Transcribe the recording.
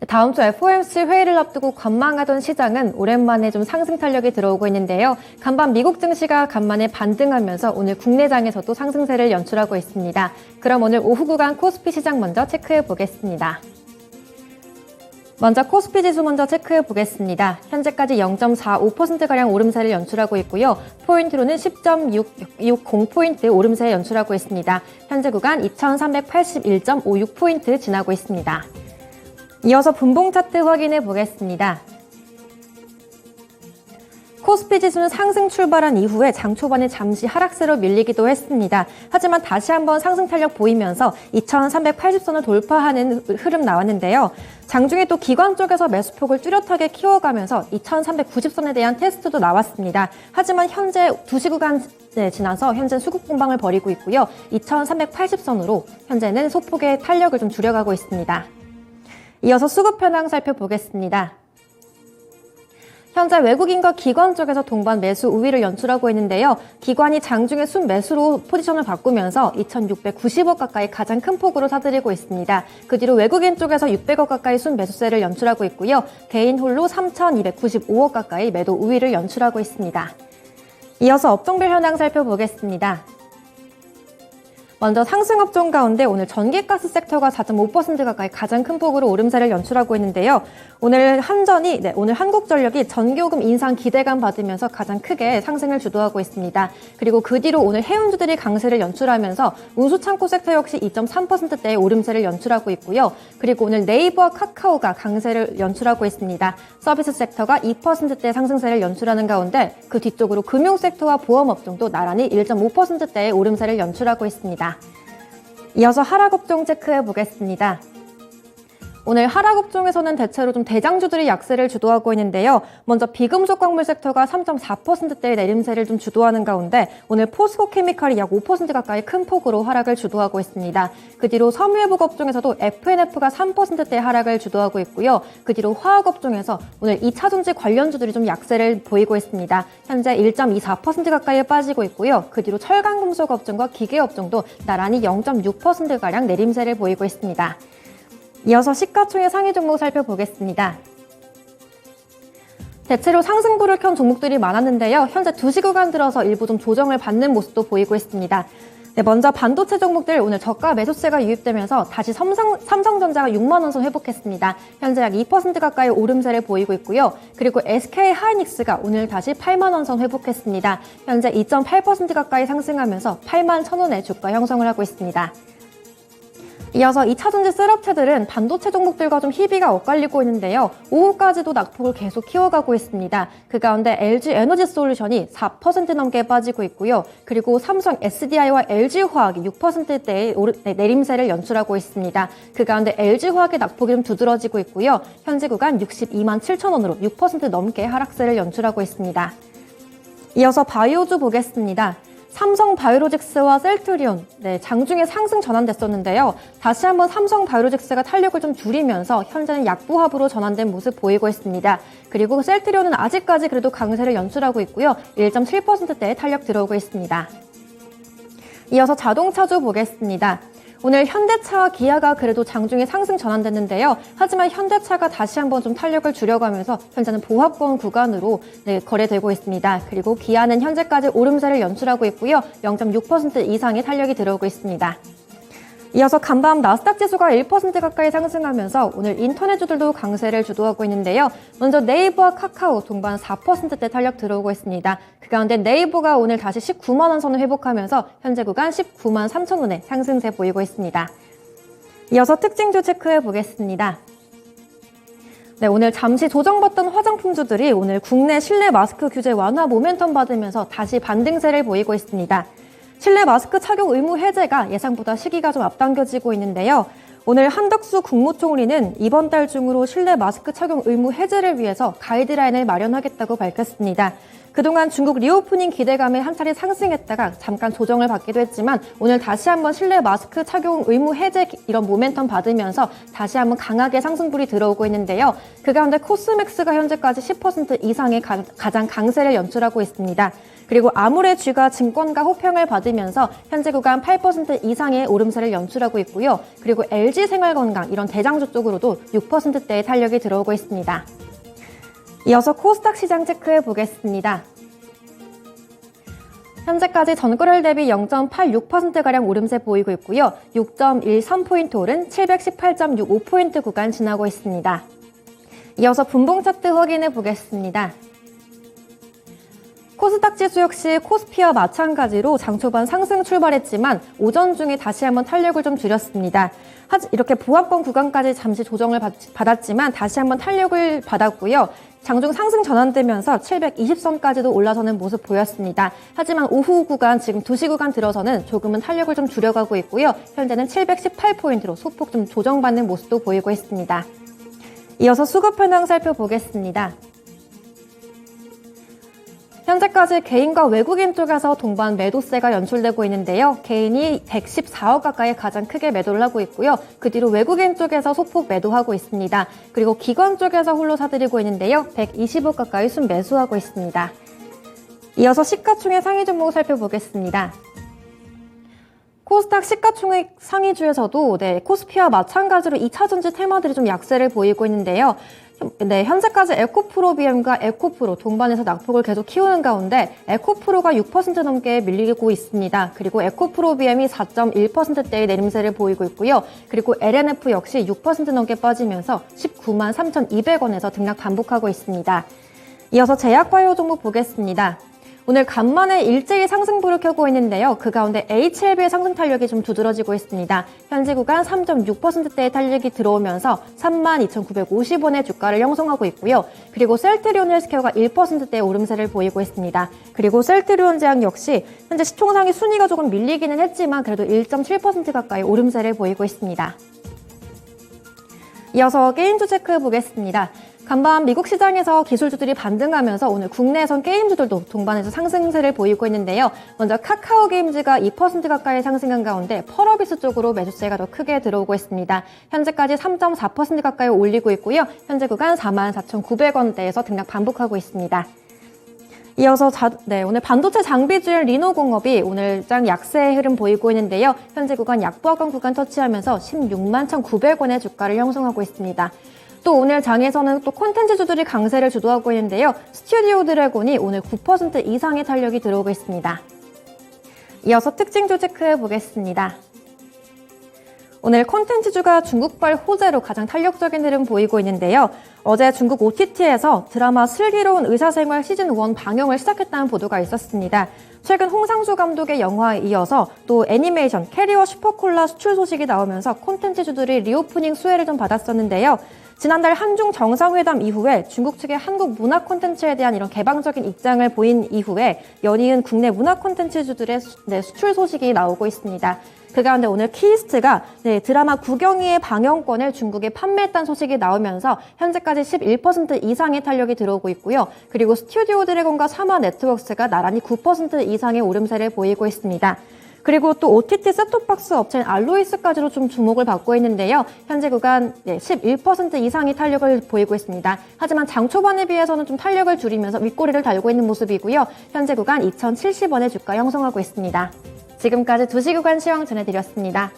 다음 주 FOMC 회의를 앞두고 관망하던 시장은 오랜만에 좀 상승 탄력이 들어오고 있는데요. 간밤 미국 증시가 간만에 반등하면서 오늘 국내장에서도 상승세를 연출하고 있습니다. 그럼 오늘 오후 구간 코스피 시장 먼저 체크해 보겠습니다. 먼저 코스피 지수 먼저 체크해 보겠습니다. 현재까지 0.45%가량 오름세를 연출하고 있고요. 포인트로는 10.660포인트 오름세 연출하고 있습니다. 현재 구간 2381.56포인트 지나고 있습니다. 이어서 분봉 차트 확인해 보겠습니다. 코스피 지수는 상승 출발한 이후에 장 초반에 잠시 하락세로 밀리기도 했습니다. 하지만 다시 한번 상승 탄력 보이면서 2380선을 돌파하는 흐름 나왔는데요. 장중에 또 기관 쪽에서 매수폭을 뚜렷하게 키워가면서 2390선에 대한 테스트도 나왔습니다. 하지만 현재 2시 구간 지나서 현재 수급 공방을 벌이고 있고요. 2380선으로 현재는 소폭의 탄력을 좀 줄여가고 있습니다. 이어서 수급 현황 살펴보겠습니다. 현재 외국인과 기관 쪽에서 동반 매수 우위를 연출하고 있는데요. 기관이 장중에 순매수로 포지션을 바꾸면서 2,690억 가까이 가장 큰 폭으로 사들이고 있습니다. 그 뒤로 외국인 쪽에서 600억 가까이 순매수세를 연출하고 있고요. 개인 홀로 3,295억 가까이 매도 우위를 연출하고 있습니다. 이어서 업종별 현황 살펴보겠습니다. 먼저 상승업종 가운데 오늘 전기가스 섹터가 4.5% 가까이 가장 큰 폭으로 오름세를 연출하고 있는데요. 오늘 오늘 한국전력이 전기요금 인상 기대감 받으면서 가장 크게 상승을 주도하고 있습니다. 그리고 그 뒤로 오늘 해운주들이 강세를 연출하면서 운수창고 섹터 역시 2.3%대의 오름세를 연출하고 있고요. 그리고 오늘 네이버와 카카오가 강세를 연출하고 있습니다. 서비스 섹터가 2%대 상승세를 연출하는 가운데 그 뒤쪽으로 금융 섹터와 보험업종도 나란히 1.5%대의 오름세를 연출하고 있습니다. 이어서 하락업종 체크해 보겠습니다. 오늘 하락업종에서는 대체로 좀 대장주들이 약세를 주도하고 있는데요. 먼저 비금속 광물 섹터가 3.4%대의 내림세를 좀 주도하는 가운데 오늘 포스코 케미칼이 약 5% 가까이 큰 폭으로 하락을 주도하고 있습니다. 그 뒤로 섬유회복 업종에서도 FNF가 3%대의 하락을 주도하고 있고요. 그 뒤로 화학업종에서 오늘 2차전지 관련주들이 좀 약세를 보이고 있습니다. 현재 1.24% 가까이 빠지고 있고요. 그 뒤로 철강금속 업종과 기계업종도 나란히 0.6%가량 내림세를 보이고 있습니다. 이어서 시가총액 상위 종목 살펴보겠습니다. 대체로 상승불을 켠 종목들이 많았는데요. 현재 2시 구간 들어서 일부 좀 조정을 받는 모습도 보이고 있습니다. 먼저 반도체 종목들 오늘 저가 매수세가 유입되면서 다시 삼성전자가 6만 원선 회복했습니다. 현재 약 2% 가까이 오름세를 보이고 있고요. 그리고 SK하이닉스가 오늘 다시 8만 원선 회복했습니다. 현재 2.8% 가까이 상승하면서 8만 1,000원의 주가 형성을 하고 있습니다. 이어서 2차전지 셋업체들은 반도체 종목들과 좀 희비가 엇갈리고 있는데요. 오후까지도 낙폭을 계속 키워가고 있습니다. 그 가운데 LG에너지솔루션이 4% 넘게 빠지고 있고요. 그리고 삼성 SDI와 LG화학이 6%대의 내림세를 연출하고 있습니다. 그 가운데 LG화학의 낙폭이 좀 두드러지고 있고요. 현재 구간 62만 7천 원으로 6% 넘게 하락세를 연출하고 있습니다. 이어서 바이오주 보겠습니다. 삼성바이오로직스와 셀트리온, 장중에 상승 전환됐었는데요. 다시 한번 삼성바이오로직스가 탄력을 좀 줄이면서 현재는 약보합으로 전환된 모습 보이고 있습니다. 그리고 셀트리온은 아직까지 그래도 강세를 연출하고 있고요. 1.7%대의 탄력 들어오고 있습니다. 이어서 자동차주 보겠습니다. 오늘 현대차와 기아가 그래도 장중에 상승 전환됐는데요. 하지만 현대차가 다시 한번 좀 탄력을 줄여가면서 현재는 보합권 구간으로 거래되고 있습니다. 그리고 기아는 현재까지 오름세를 연출하고 있고요. 0.6% 이상의 탄력이 들어오고 있습니다. 이어서 간밤 나스닥 지수가 1% 가까이 상승하면서 오늘 인터넷주들도 강세를 주도하고 있는데요. 먼저 네이버와 카카오 동반 4%대 탄력 들어오고 있습니다. 그 가운데 네이버가 오늘 다시 19만 원 선을 회복하면서 현재 구간 19만 3천 원의 상승세 보이고 있습니다. 이어서 특징주 체크해 보겠습니다. 오늘 잠시 조정받던 화장품주들이 오늘 국내 실내 마스크 규제 완화 모멘텀 받으면서 다시 반등세를 보이고 있습니다. 실내 마스크 착용 의무 해제가 예상보다 시기가 좀 앞당겨지고 있는데요. 오늘 한덕수 국무총리는 이번 달 중으로 실내 마스크 착용 의무 해제를 위해서 가이드라인을 마련하겠다고 밝혔습니다. 그동안 중국 리오프닝 기대감에 한 차례 상승했다가 잠깐 조정을 받기도 했지만 오늘 다시 한번 실내 마스크 착용 의무 해제 이런 모멘텀 받으면서 다시 한번 강하게 상승불이 들어오고 있는데요. 그 가운데 코스맥스가 현재까지 10% 이상의 가장 강세를 연출하고 있습니다. 그리고 아무레 쥐가 증권가 호평을 받으면서 현재 구간 8% 이상의 오름세를 연출하고 있고요. 그리고 LG생활건강 이런 대장주 쪽으로도 6%대의 탄력이 들어오고 있습니다. 이어서 코스닥 시장 체크해 보겠습니다. 현재까지 전거래일 대비 0.86%가량 오름세 보이고 있고요. 6.13포인트 오른 718.65포인트 구간 지나고 있습니다. 이어서 분봉 차트 확인해 보겠습니다. 코스닥 지수 역시 코스피와 마찬가지로 장 초반 상승 출발했지만 오전 중에 다시 한번 탄력을 좀 줄였습니다. 이렇게 보합권 구간까지 잠시 조정을 받았지만 다시 한번 탄력을 받았고요. 장중 상승 전환되면서 720선까지도 올라서는 모습 보였습니다. 하지만 오후 구간, 지금 2시 구간 들어서는 조금은 탄력을 좀 줄여가고 있고요. 현재는 718포인트로 소폭 좀 조정받는 모습도 보이고 있습니다. 이어서 수급 현황 살펴보겠습니다. 현재까지 개인과 외국인 쪽에서 동반 매도세가 연출되고 있는데요. 개인이 114억 가까이 가장 크게 매도를 하고 있고요. 그 뒤로 외국인 쪽에서 소폭 매도하고 있습니다. 그리고 기관 쪽에서 홀로 사들이고 있는데요. 120억 가까이 순매수하고 있습니다. 이어서 시가총액 상위 종목 살펴보겠습니다. 코스닥 시가총액 상위주에서도 코스피와 마찬가지로 2차전지 테마들이 좀 약세를 보이고 있는데요. 현재까지 에코프로비엠과 에코프로 동반해서 낙폭을 계속 키우는 가운데 에코프로가 6% 넘게 밀리고 있습니다. 그리고 에코프로비엠이 4.1%대의 내림세를 보이고 있고요. 그리고 LNF 역시 6% 넘게 빠지면서 19만 3,200원에서 등락 반복하고 있습니다. 이어서 제약바이오 종목 보겠습니다. 오늘 간만에 일제히 상승부를 켜고 있는데요. 그 가운데 HLB의 상승 탄력이 좀 두드러지고 있습니다. 현재 구간 3.6%대의 탄력이 들어오면서 32,950원의 주가를 형성하고 있고요. 그리고 셀트리온 헬스케어가 1%대의 오름세를 보이고 있습니다. 그리고 셀트리온 제약 역시 현재 시총상위 순위가 조금 밀리기는 했지만 그래도 1.7% 가까이 오름세를 보이고 있습니다. 이어서 게임주 체크해 보겠습니다. 간밤 미국 시장에서 기술주들이 반등하면서 오늘 국내에선 게임주들도 동반해서 상승세를 보이고 있는데요. 먼저 카카오 게임즈가 2% 가까이 상승한 가운데 펄어비스 쪽으로 매수세가 더 크게 들어오고 있습니다. 현재까지 3.4% 가까이 올리고 있고요. 현재 구간 44,900원대에서 등락 반복하고 있습니다. 이어서 오늘 반도체 장비주인 리노공업이 오늘 장 약세의 흐름 보이고 있는데요. 현재 구간 약보합권 구간 터치하면서 16만 1,900원의 주가를 형성하고 있습니다. 또 오늘 장에서는 또 콘텐츠주들이 강세를 주도하고 있는데요. 스튜디오 드래곤이 오늘 9% 이상의 탄력이 들어오고 있습니다. 이어서 특징주 체크해 보겠습니다. 오늘 콘텐츠주가 중국발 호재로 가장 탄력적인 흐름 보이고 있는데요. 어제 중국 OTT에서 드라마 슬기로운 의사생활 시즌1 방영을 시작했다는 보도가 있었습니다. 최근 홍상수 감독의 영화에 이어서 또 애니메이션 캐리어 슈퍼콜라 수출 소식이 나오면서 콘텐츠주들이 리오프닝 수혜를 좀 받았었는데요. 지난달 한중 정상회담 이후에 중국 측의 한국 문화 콘텐츠에 대한 이런 개방적인 입장을 보인 이후에 연이은 국내 문화 콘텐츠주들의 수출 소식이 나오고 있습니다. 그 가운데 오늘 키이스트가 드라마 구경이의 방영권을 중국에 판매했다는 소식이 나오면서 현재까지 11% 이상의 탄력이 들어오고 있고요. 그리고 스튜디오 드래곤과 사마 네트워크스가 나란히 9% 이상의 오름세를 보이고 있습니다. 그리고 또 OTT 셋톱박스 업체인 알로이스까지도 좀 주목을 받고 있는데요. 현재 구간 11% 이상의 탄력을 보이고 있습니다. 하지만 장 초반에 비해서는 좀 탄력을 줄이면서 윗꼬리를 달고 있는 모습이고요. 현재 구간 2,070원의 주가 형성하고 있습니다. 지금까지 2시 구간 시황 전해드렸습니다.